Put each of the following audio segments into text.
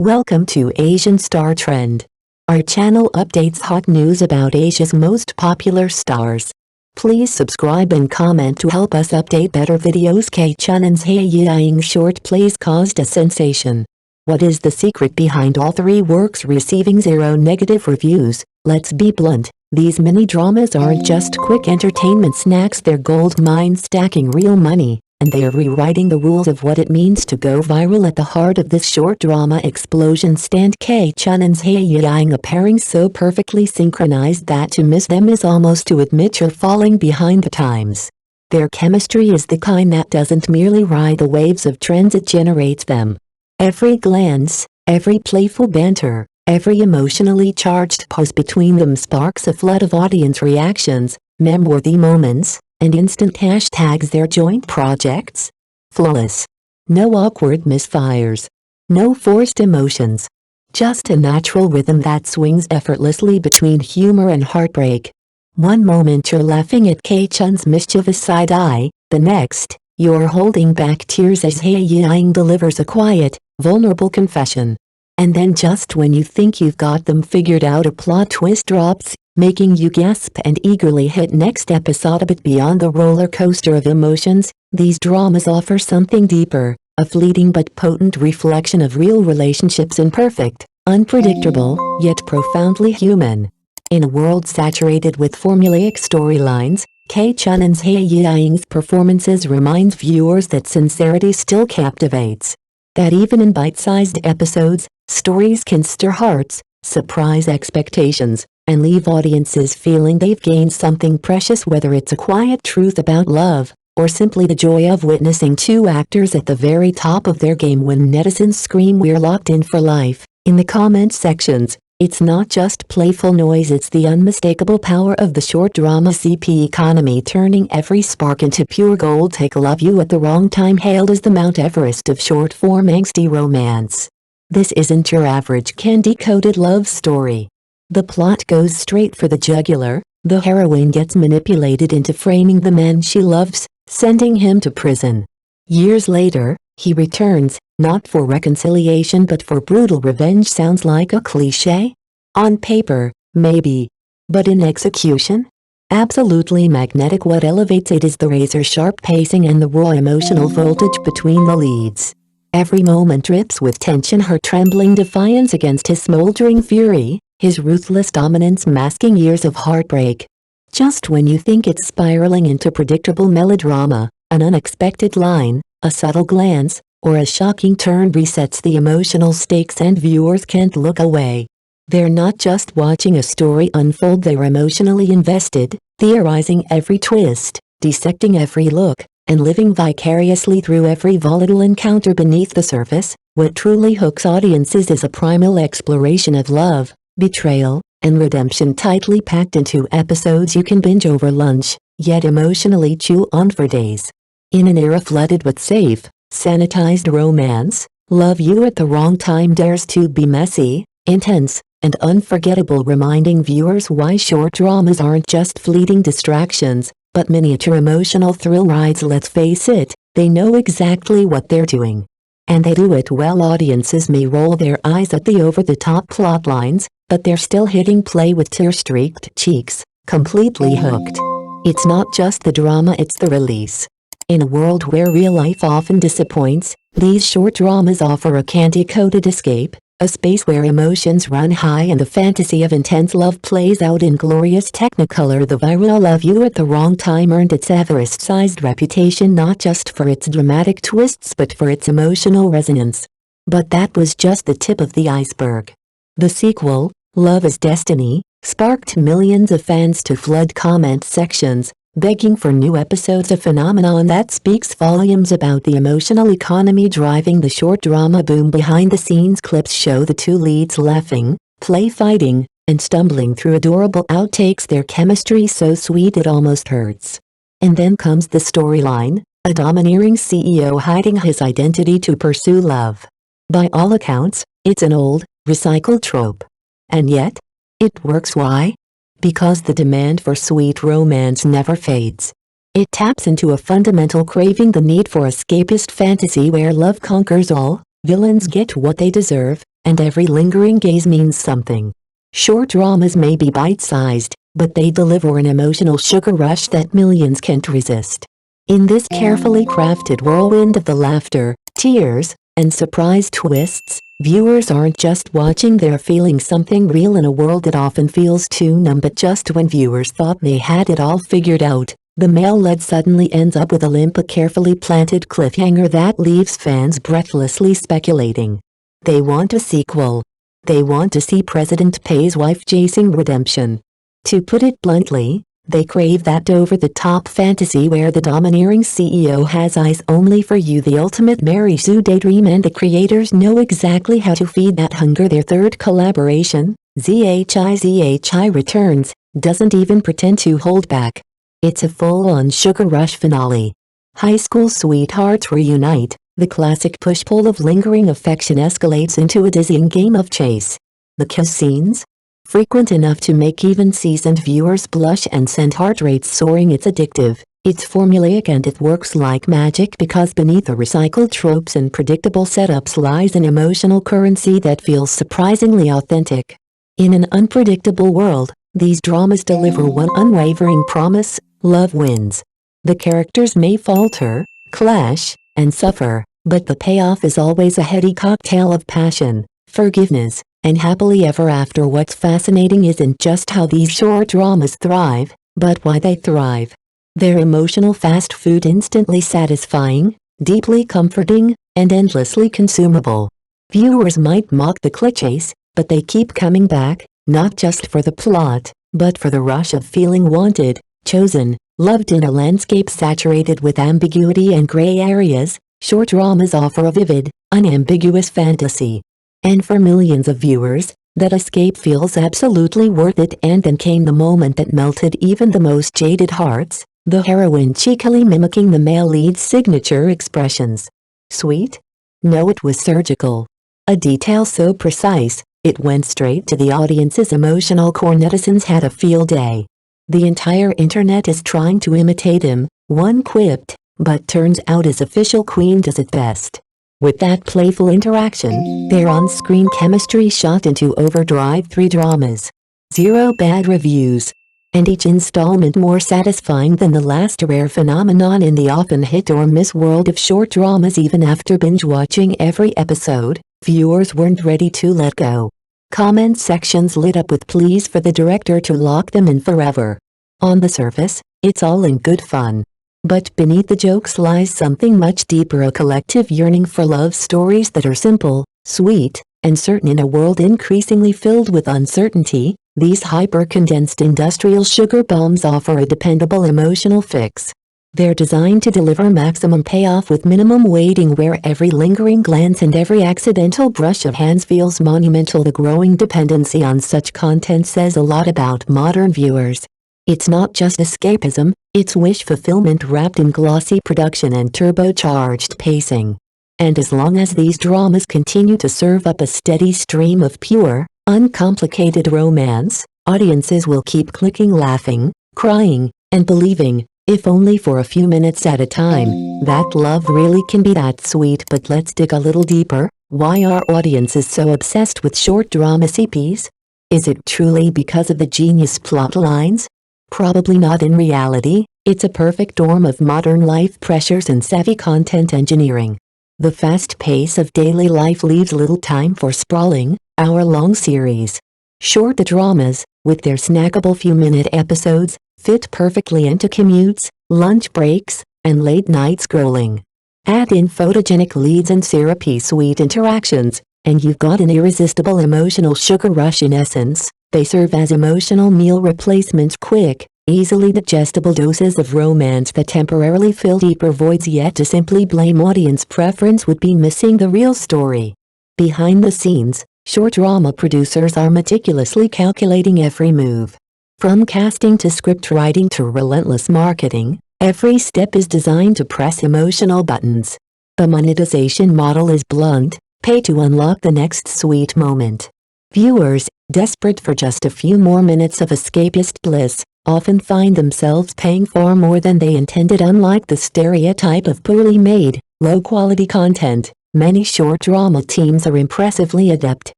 Welcome to Asian Star Trend. Our channel updates hot news about Asia's most popular stars. Please subscribe and comment to help us update better videos. Chun Zhai Yiying short plays caused a sensation. What is the secret behind all three works receiving 0 negative reviews? Let's be blunt, these mini-dramas aren't just quick entertainment snacks, they're gold mines stacking real money. And they are rewriting the rules of what it means to go viral. At the heart of this short drama explosion stand Chun and Zhai Yiying, a pairing so perfectly synchronized that to miss them is almost to admit you're falling behind the times. Their chemistry is the kind that doesn't merely ride the waves of trends, it generates them. Every glance, every playful banter, every emotionally charged pause between them sparks a flood of audience reactions, meme-worthy moments, and instant hashtags. Their joint projects? Flawless. No awkward misfires. No forced emotions. Just a natural rhythm that swings effortlessly between humor and heartbreak. One moment you're laughing at Chun's mischievous side eye, the next, you're holding back tears as Zhai Yiying delivers a quiet, vulnerable confession. And then just when you think you've got them figured out, a plot twist drops, making you gasp and eagerly hit next episode. But beyond the roller coaster of emotions, these dramas offer something deeper, a fleeting but potent reflection of real relationships, imperfect, unpredictable, yet profoundly human. In a world saturated with formulaic storylines, Chun and Zhai Yiying's performances reminds viewers that sincerity still captivates. That even in bite-sized episodes, stories can stir hearts, surprise expectations, and leave audiences feeling they've gained something precious, whether it's a quiet truth about love, or simply the joy of witnessing two actors at the very top of their game. When netizens scream "we're locked in for life" in the comment sections, it's not just playful noise, it's the unmistakable power of the short drama CP economy, turning every spark into pure gold. Take Love You at the Wrong Time, hailed as the Mount Everest of short-form angsty romance. This isn't your average candy-coated love story. The plot goes straight for the jugular. The heroine gets manipulated into framing the man she loves, sending him to prison. Years later, he returns, not for reconciliation but for brutal revenge. Sounds like a cliché? On paper, maybe. But in execution? Absolutely magnetic. What elevates it is the razor-sharp pacing and the raw emotional voltage between the leads. Every moment drips with tension, her trembling defiance against his smoldering fury, his ruthless dominance masking years of heartbreak. Just when you think it's spiraling into predictable melodrama, an unexpected line, a subtle glance, or a shocking turn resets the emotional stakes and viewers can't look away. They're not just watching a story unfold, they're emotionally invested, theorizing every twist, dissecting every look, and living vicariously through every volatile encounter. Beneath the surface, what truly hooks audiences is a primal exploration of love, betrayal, and redemption, tightly packed into episodes you can binge over lunch, yet emotionally chew on for days. In an era flooded with safe, sanitized romance, Love You at the Wrong Time dares to be messy, intense, and unforgettable, reminding viewers why short dramas aren't just fleeting distractions, but miniature emotional thrill rides. Let's face it, they know exactly what they're doing. And they do it well. Audiences may roll their eyes at the over-the-top plot lines, but they're still hitting play with tear-streaked cheeks, completely hooked. It's not just the drama, it's the release. In a world where real life often disappoints, these short dramas offer a candy-coated escape, a space where emotions run high and the fantasy of intense love plays out in glorious technicolor. The viral Love You at the Wrong Time earned its Everest-sized reputation not just for its dramatic twists but for its emotional resonance. But that was just the tip of the iceberg. The sequel, Love is Destiny, sparked millions of fans to flood comment sections, begging for new episodes, a phenomenon that speaks volumes about the emotional economy driving the short drama boom. Behind-the-scenes clips show the two leads laughing, play-fighting, and stumbling through adorable outtakes, their chemistry so sweet it almost hurts. And then comes the storyline, a domineering CEO hiding his identity to pursue love. By all accounts, it's an old, recycled trope. And yet, it works. Why? Because the demand for sweet romance never fades. It taps into a fundamental craving, the need for escapist fantasy where love conquers all, Villains get what they deserve, and every lingering gaze means something. Short dramas may be bite-sized, but they deliver an emotional sugar rush that millions can't resist. In this carefully crafted whirlwind of the laughter, tears, and surprise twists, viewers aren't just watching, they're feeling something real in a world that often feels too numb. But just when viewers thought they had it all figured out, the male lead suddenly ends up with a limp, a carefully planted cliffhanger that leaves fans breathlessly speculating. They want a sequel. They want to see President Pei's wife chasing redemption. To put it bluntly, they crave that over-the-top fantasy where the domineering CEO has eyes only for you, the ultimate Mary Sue daydream, and the creators know exactly how to feed that hunger. Their third collaboration, ZHI Returns, doesn't even pretend to hold back. It's a full-on sugar rush finale. High school sweethearts reunite, the classic push-pull of lingering affection escalates into a dizzying game of chase. The kiss scenes? Frequent enough to make even seasoned viewers blush and send heart rates soaring. It's addictive, it's formulaic, and it works like magic because beneath the recycled tropes and predictable setups lies an emotional currency that feels surprisingly authentic. In an unpredictable world, these dramas deliver one unwavering promise: love wins. The characters may falter, clash, and suffer, but the payoff is always a heady cocktail of passion, forgiveness, and happily ever after. What's fascinating isn't just how these short dramas thrive, but why they thrive. They're emotional fast food, instantly satisfying, deeply comforting, and endlessly consumable. Viewers might mock the clichés, but they keep coming back, not just for the plot, but for the rush of feeling wanted, chosen, loved. In a landscape saturated with ambiguity and gray areas, short dramas offer a vivid, unambiguous fantasy. And for millions of viewers, that escape feels absolutely worth it. And then came the moment that melted even the most jaded hearts, the heroine cheekily mimicking the male lead's signature expressions. Sweet? No, it was surgical. A detail so precise, it went straight to the audience's emotional core. Netizens had a field day. The entire internet is trying to imitate him, one quipped, but turns out his official queen does it best. With that playful interaction, their on-screen chemistry shot into overdrive. 3 dramas. 0 bad reviews. And each installment more satisfying than the last, a rare phenomenon in the often hit-or-miss world of short dramas. Even after binge-watching every episode, viewers weren't ready to let go. Comment sections lit up with pleas for the director to lock them in forever. On the surface, it's all in good fun. But beneath the jokes lies something much deeper, a collective yearning for love stories that are simple, sweet, and certain. In a world increasingly filled with uncertainty, these hyper-condensed industrial sugar bombs offer a dependable emotional fix. They're designed to deliver maximum payoff with minimum waiting, where every lingering glance and every accidental brush of hands feels monumental. The growing dependency on such content says a lot about modern viewers. It's not just escapism, it's wish fulfillment wrapped in glossy production and turbocharged pacing. And as long as these dramas continue to serve up a steady stream of pure, uncomplicated romance, audiences will keep clicking, laughing, crying, and believing, if only for a few minutes at a time, that love really can be that sweet. But let's dig a little deeper. Why are audiences so obsessed with short drama CPs? Is it truly because of the genius plot lines? Probably not. In reality, it's a perfect storm of modern life pressures and savvy content engineering. The fast pace of daily life leaves little time for sprawling, hour-long series. Short dramas, with their snackable few-minute episodes, fit perfectly into commutes, lunch breaks, and late-night scrolling. Add in photogenic leads and syrupy sweet interactions, and you've got an irresistible emotional sugar rush. In essence, they serve as emotional meal replacements, quick, easily digestible doses of romance that temporarily fill deeper voids. Yet to simply blame audience preference would be missing the real story. Behind the scenes, short drama producers are meticulously calculating every move. From casting to script writing to relentless marketing, every step is designed to press emotional buttons. The monetization model is blunt: pay to unlock the next sweet moment. Viewers, desperate for just a few more minutes of escapist bliss, often find themselves paying far more than they intended. Unlike the stereotype of poorly made, low-quality content, Many short drama teams are impressively adept.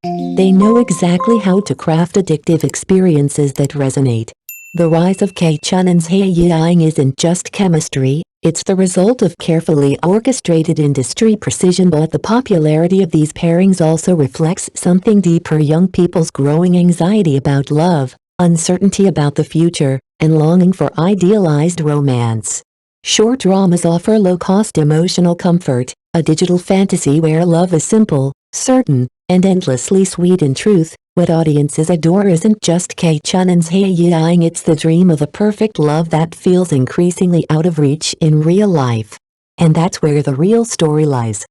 They know exactly how to craft addictive experiences that resonate. The rise of Chun Zhai Yiying isn't just chemistry, it's the result of carefully orchestrated industry precision, but the popularity of these pairings also reflects something deeper: young people's growing anxiety about love, uncertainty about the future, and longing for idealized romance. Short dramas offer low-cost emotional comfort, a digital fantasy where love is simple, certain, and endlessly sweet. In truth, what audiences adore isn't just Chun Zhai Yiying, it's the dream of a perfect love that feels increasingly out of reach in real life. And that's where the real story lies.